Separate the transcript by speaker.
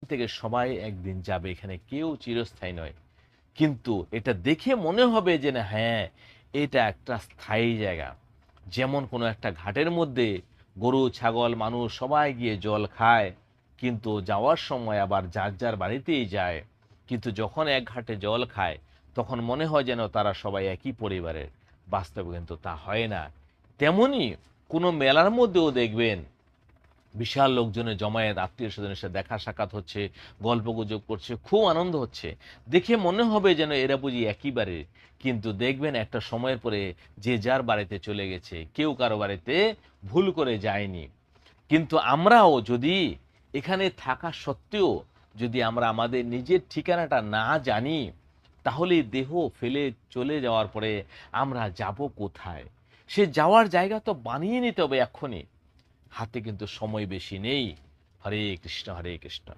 Speaker 1: থেকে সবাই একদিন যাবে, এখানে কেউ চিরস্থায়ী নয়। কিন্তু এটা দেখে মনে হবে যে না হ্যাঁ, এটা একটা স্থায়ী জায়গা। যেমন কোনো একটা ঘাটের মধ্যে গরু, ছাগল, মানুষ সবাই গিয়ে জল খায়, কিন্তু যাওয়ার সময় আবার যার যার বাড়িতেই যায়। কিন্তু যখন এক ঘাটে জল খায়, তখন মনে হয় যেন তারা সবাই একই পরিবারের। বাস্তবে কিন্তু তা হয় না। তেমনি কোনো মেলার মধ্যেও দেখবেন বিশাল লোকজনের জমায়েত, আত্মীয়-স্বজনের সাথে দেখা সাক্ষাৎ হচ্ছে, গল্পগুজব করছে, খুব আনন্দ হচ্ছে। দেখে মনে হবে যেন এরা বুঝি একই বাড়ির। কিন্তু দেখবেন একটা সময়ের পরে যে যার বাড়িতে চলে গেছে। কেউ কারো বাড়িতে ভুল করে যায়নি। কিন্তু আমরাও যদি এখানে থাকা সত্ত্বেও যদি আমরা আমাদের নিজের ঠিকানাটা না জানি, তাহলে দেহ ফেলে চলে যাওয়ার পরে আমরা যাব কোথায়? সে যাওয়ার জায়গা তো বানিয়ে নিতে হবে এক্ষুনি। হাতে কিন্তু সময় বেশি নেই। হরে কৃষ্ণ, হরে কৃষ্ণ।